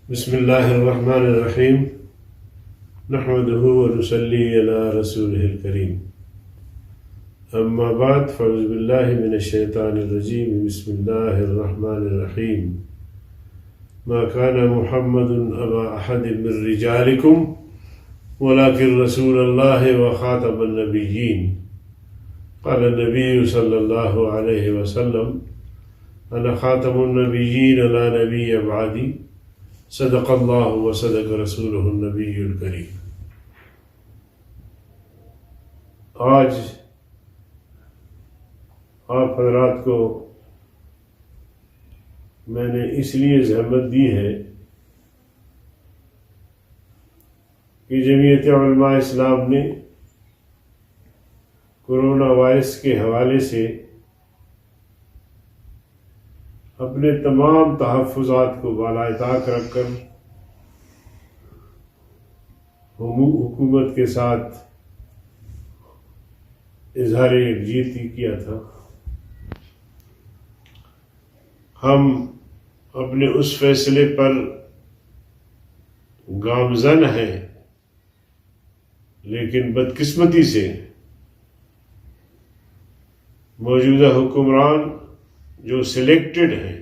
بسم الله الرحمن الرحيم نحمده ونصلي على رسوله الكريم أما بعد فأعوذ بالله من الشيطان الرجيم بسم الله الرحمن الرحيم ما كان محمد أبا أحد من رجالكم ولكن رسول الله وخاتم النبيين قال النبي صلى الله عليه وسلم أنا خاتم النبيين لا نبي بعدي صدق اللہ و صدق رسولہ النبی الکریم۔ آج آپ حضرات کو میں نے اس لیے زحمت دی ہے کہ جمعیت علماء اسلام نے کورونا وائرس کے حوالے سے اپنے تمام تحفظات کو بالائے طاق رکھ کر حکومت کے ساتھ اظہار یکجہتی کیا تھا۔ ہم اپنے اس فیصلے پر گامزن ہیں، لیکن بدقسمتی سے موجودہ حکمران جو سلیکٹڈ ہیں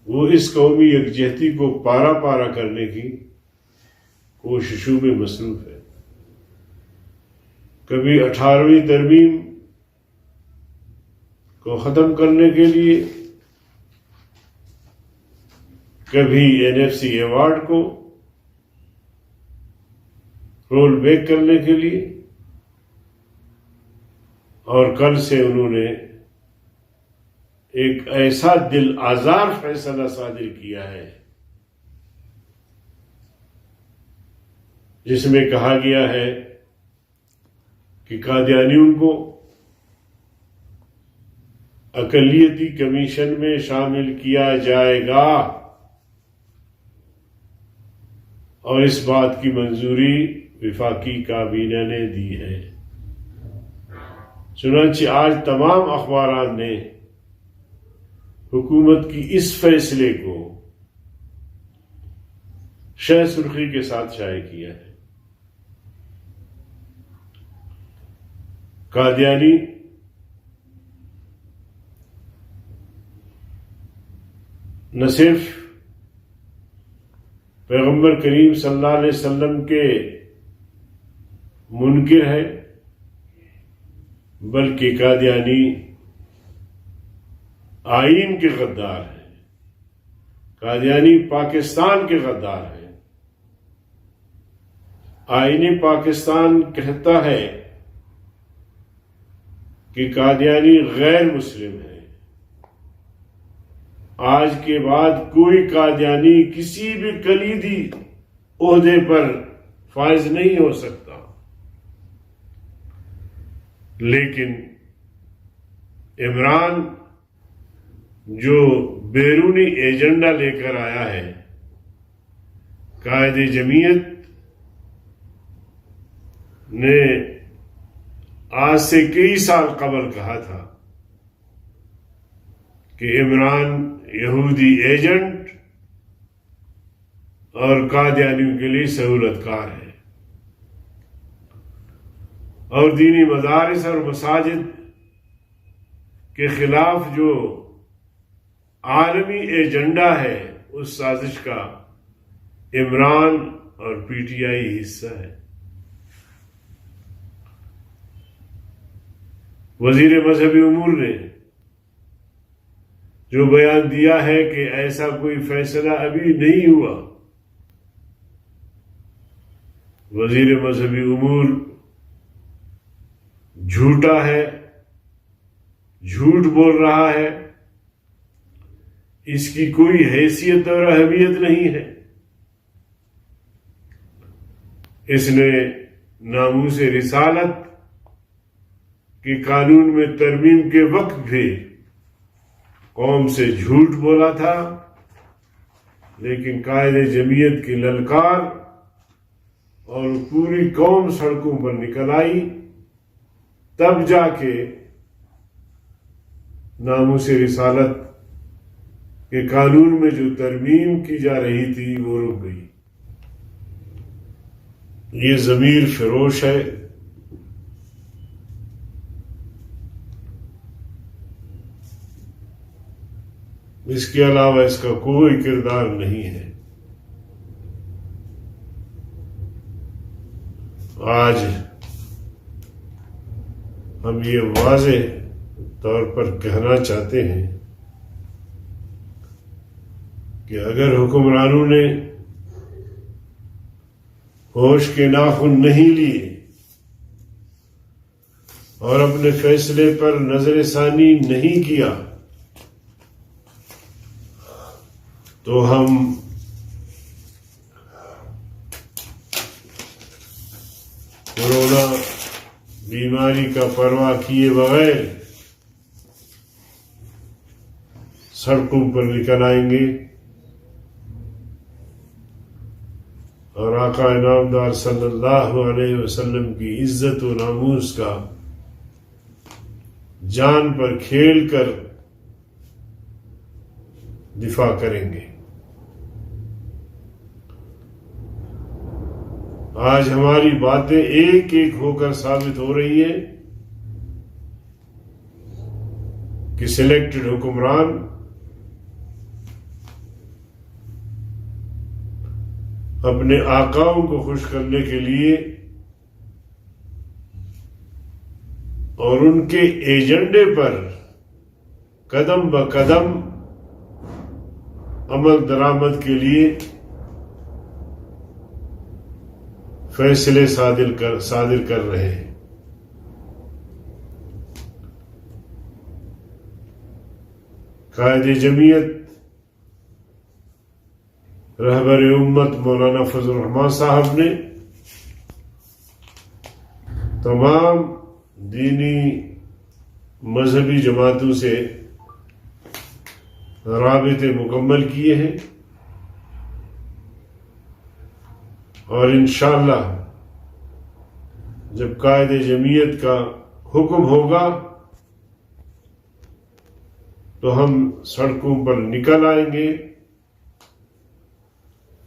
وہ اس قومی یکجہتی کو پارا پارا کرنے کی کوششوں میں مصروف ہے۔ کبھی 18ویں ترمیم کو ختم کرنے کے لیے، کبھی NFC ایوارڈ کو رول بیک کرنے کے لیے، اور کل سے انہوں نے ایک ایسا دل آزار فیصلہ صادر کیا ہے جس میں کہا گیا ہے کہ قادیانیوں کو اقلیتی کمیشن میں شامل کیا جائے گا، اور اس بات کی منظوری وفاقی کابینہ نے دی ہے۔ چنانچہ آج تمام اخبارات نے حکومت کی اس فیصلے کو شہ سرخی کے ساتھ شائع کیا ہے۔ قادیانی نہ صرف پیغمبر کریم صلی اللہ علیہ وسلم کے منکر ہے، بلکہ قادیانی آئین کے غدار ہیں۔ قادیانی پاکستان کے غدار ہیں۔ آئین پاکستان کہتا ہے کہ قادیانی غیر مسلم ہے۔ آج کے بعد کوئی قادیانی کسی بھی کلیدی عہدے پر فائز نہیں ہو سکتا، لیکن عمران جو بیرونی ایجنڈا لے کر آیا ہے، قائد جمعیت نے آج سے کئی سال قبل کہا تھا کہ عمران یہودی ایجنٹ اور قادیانیوں کے لیے سہولت کار ہے، اور دینی مدارس اور مساجد کے خلاف جو عالمی ایجنڈا ہے اس سازش کا عمران اور PTI حصہ ہے۔ وزیر مذہبی امور نے جو بیان دیا ہے کہ ایسا کوئی فیصلہ ابھی نہیں ہوا، وزیر مذہبی امور جھوٹا ہے، جھوٹ بول رہا ہے، اس کی کوئی حیثیت اور اہمیت نہیں ہے۔ اس نے ناموس رسالت کے قانون میں ترمیم کے وقت بھی قوم سے جھوٹ بولا تھا، لیکن قائد جمعیت کی للکار اور پوری قوم سڑکوں پر نکل آئی، تب جا کے ناموس رسالت کہ قانون میں جو ترمیم کی جا رہی تھی وہ رک گئی. یہ ضمیر فروش ہے. اس کے علاوہ اس کا کوئی کردار نہیں ہے. آج ہم یہ واضح طور پر کہنا چاہتے ہیں کہ اگر حکمرانوں نے ہوش کے ناخن نہیں لیے اور اپنے فیصلے پر نظر ثانی نہیں کیا تو ہم کورونا بیماری کا پرواہ کیے بغیر سڑکوں پر نکل آئیں گے اور آقا انعامدار صلی اللہ علیہ وسلم کی عزت و ناموس کا جان پر کھیل کر دفاع کریں گے. آج ہماری باتیں ایک ایک ہو کر ثابت ہو رہی ہیں کہ سلیکٹڈ حکمران اپنے آقاؤں کو خوش کرنے کے لیے اور ان کے ایجنڈے پر قدم بقدم عمل درآمد کے لیے فیصلے صادر کر رہے ہیں. قائد جمعیت رہبر امت مولانا فضل الرحمان صاحب نے تمام دینی مذہبی جماعتوں سے رابطے مکمل کیے ہیں اور انشاءاللہ جب قائد جمعیت کا حکم ہوگا تو ہم سڑکوں پر نکل آئیں گے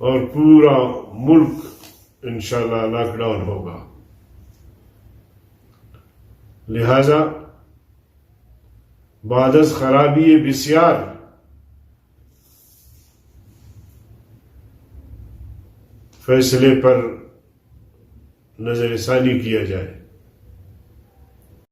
اور پورا ملک انشاءاللہ لاک ڈاؤن ہوگا. لہذا بعد از خرابی بسیار فیصلے پر نظر ثانی کیا جائے.